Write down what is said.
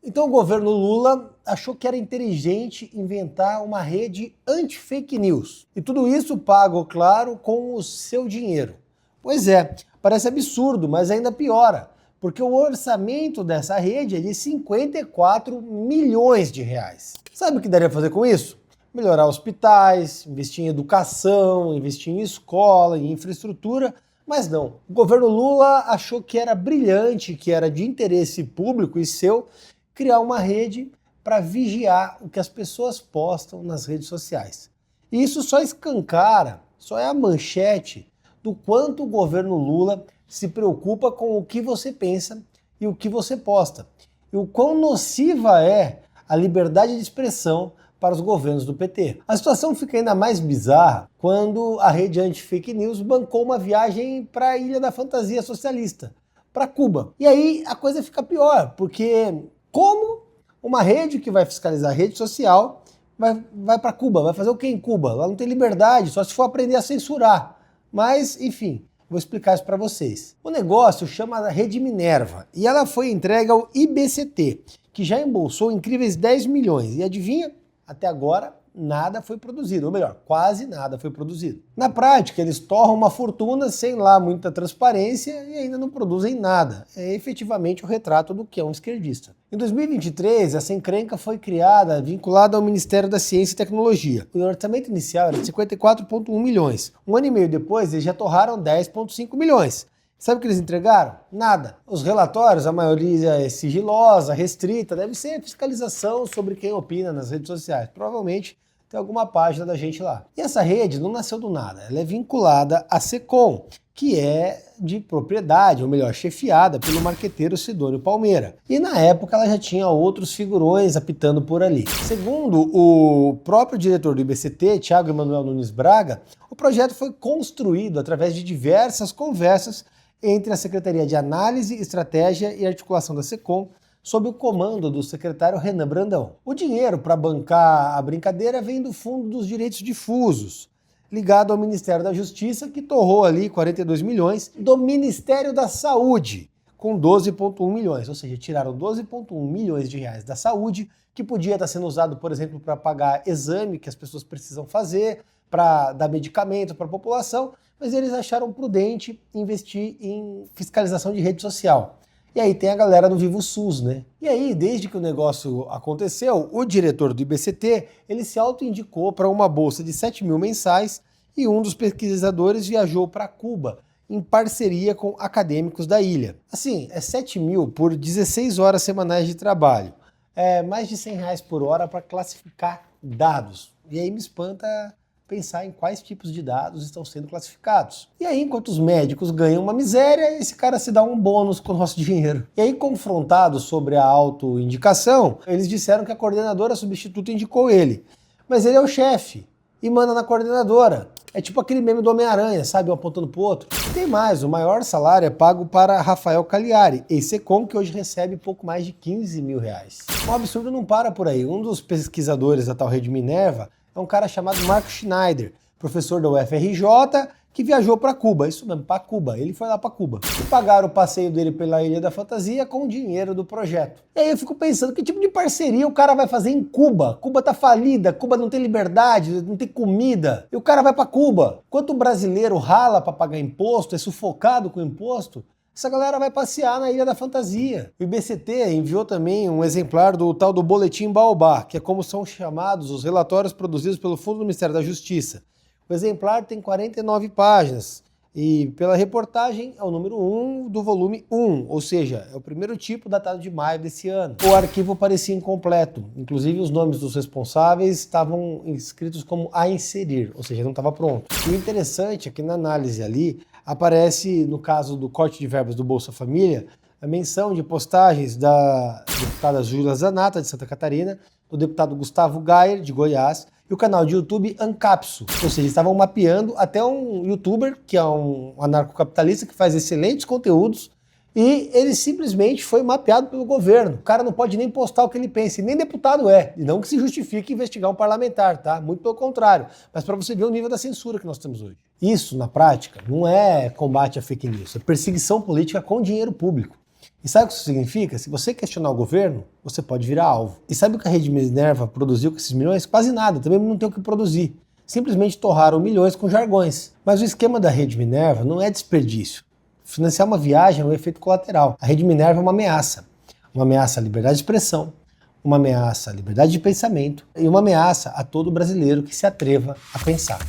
Então o governo Lula achou que era inteligente inventar uma rede anti-fake news. E tudo isso pago, claro, com o seu dinheiro. Pois é, parece absurdo, mas ainda piora, porque o orçamento dessa rede é de 54 milhões de reais. Sabe o que daria pra fazer com isso? Melhorar hospitais, investir em educação, investir em escola, em infraestrutura, mas não. O governo Lula achou que era brilhante, que era de interesse público e seu, criar uma rede para vigiar o que as pessoas postam nas redes sociais. E isso só escancara, só é a manchete do quanto o governo Lula se preocupa com o que você pensa e o que você posta. E o quão nociva é a liberdade de expressão para os governos do PT. A situação fica ainda mais bizarra quando a rede anti-fake news bancou uma viagem para a Ilha da Fantasia Socialista, para Cuba. E aí a coisa fica pior, porque como uma rede que vai fiscalizar a rede social vai para Cuba? Vai fazer o que em Cuba? Lá não tem liberdade, só se for aprender a censurar. Mas, enfim, vou explicar isso para vocês. O negócio chama a Rede Minerva e ela foi entregue ao IBCT, que já embolsou incríveis 10 milhões. E adivinha? Até agora, nada foi produzido, ou melhor, quase nada foi produzido. Na prática, eles torram uma fortuna sem lá muita transparência e ainda não produzem nada. É efetivamente o retrato do que é um esquerdista. Em 2023, essa encrenca foi criada vinculada ao Ministério da Ciência e Tecnologia. O orçamento inicial era de 54,1 milhões. Um ano e meio depois, eles já torraram 10,5 milhões. Sabe o que eles entregaram? Nada. Os relatórios, a maioria é sigilosa, restrita, deve ser fiscalização sobre quem opina nas redes sociais. Provavelmente tem alguma página da gente lá. E essa rede não nasceu do nada, ela é vinculada à Secom, que é de propriedade, ou melhor, chefiada pelo marqueteiro Sidônio Palmeira. E na época ela já tinha outros figurões apitando por ali. Segundo o próprio diretor do IBCT, Thiago Emanuel Nunes Braga, o projeto foi construído através de diversas conversas entre a Secretaria de Análise, Estratégia e Articulação da Secom, sob o comando do secretário Renan Brandão. O dinheiro para bancar a brincadeira vem do Fundo dos Direitos Difusos, ligado ao Ministério da Justiça, que torrou ali 42 milhões, do Ministério da Saúde, com 12,1 milhões, ou seja, tiraram 12,1 milhões de reais da saúde, que podia estar sendo usado, por exemplo, para pagar exame que as pessoas precisam fazer, para dar medicamento para a população, mas eles acharam prudente investir em fiscalização de rede social. E aí tem a galera do Vivo SUS, né? E aí, desde que o negócio aconteceu, o diretor do IBCT, ele se autoindicou para uma bolsa de 7 mil mensais e um dos pesquisadores viajou para Cuba, em parceria com acadêmicos da ilha. Assim, é 7 mil por 16 horas semanais de trabalho. É mais de 100 reais por hora para classificar dados. E aí me espanta pensar em quais tipos de dados estão sendo classificados. E aí, enquanto os médicos ganham uma miséria, esse cara se dá um bônus com o nosso dinheiro. E aí, confrontados sobre a autoindicação, eles disseram que a coordenadora substituta indicou ele. Mas ele é o chefe e manda na coordenadora. É tipo aquele meme do Homem-Aranha, sabe? Um apontando pro outro. E tem mais, o maior salário é pago para Rafael Cagliari, ex-Secom, que hoje recebe pouco mais de 15 mil reais. O absurdo não para por aí. Um dos pesquisadores da tal Rede Minerva é um cara chamado Marco Schneider, professor da UFRJ, que viajou para Cuba, isso mesmo, para Cuba. Ele foi lá para Cuba. E pagaram o passeio dele pela Ilha da Fantasia com o dinheiro do projeto. E aí eu fico pensando, que tipo de parceria o cara vai fazer em Cuba? Cuba tá falida, Cuba não tem liberdade, não tem comida. E o cara vai para Cuba. Enquanto o brasileiro rala para pagar imposto, é sufocado com imposto, essa galera vai passear na Ilha da Fantasia. O IBCT enviou também um exemplar do tal do Boletim Baobá, que é como são chamados os relatórios produzidos pelo Fundo do Ministério da Justiça. O exemplar tem 49 páginas e, pela reportagem, é o número 1 do volume 1, ou seja, é o primeiro tipo datado de maio desse ano. O arquivo parecia incompleto, inclusive os nomes dos responsáveis estavam inscritos como a inserir, ou seja, não estava pronto. E o interessante é que na análise ali aparece, no caso do corte de verbas do Bolsa Família, a menção de postagens da deputada Júlia Zanata, de Santa Catarina, do deputado Gustavo Gayer, de Goiás, e o canal de YouTube Ancapso. Ou seja, estavam mapeando até um youtuber, que é um anarcocapitalista, que faz excelentes conteúdos, e ele simplesmente foi mapeado pelo governo. O cara não pode nem postar o que ele pensa, e nem deputado é. E não que se justifique investigar um parlamentar, tá? Muito pelo contrário. Mas para você ver o nível da censura que nós temos hoje. Isso, na prática, não é combate à fake news, é perseguição política com dinheiro público. E sabe o que isso significa? Se você questionar o governo, você pode virar alvo. E sabe o que a Rede Minerva produziu com esses milhões? Quase nada, também não tem o que produzir. Simplesmente torraram milhões com jargões. Mas o esquema da Rede Minerva não é desperdício. Financiar uma viagem é um efeito colateral. A Rede Minerva é uma ameaça. Uma ameaça à liberdade de expressão, uma ameaça à liberdade de pensamento e uma ameaça a todo brasileiro que se atreva a pensar.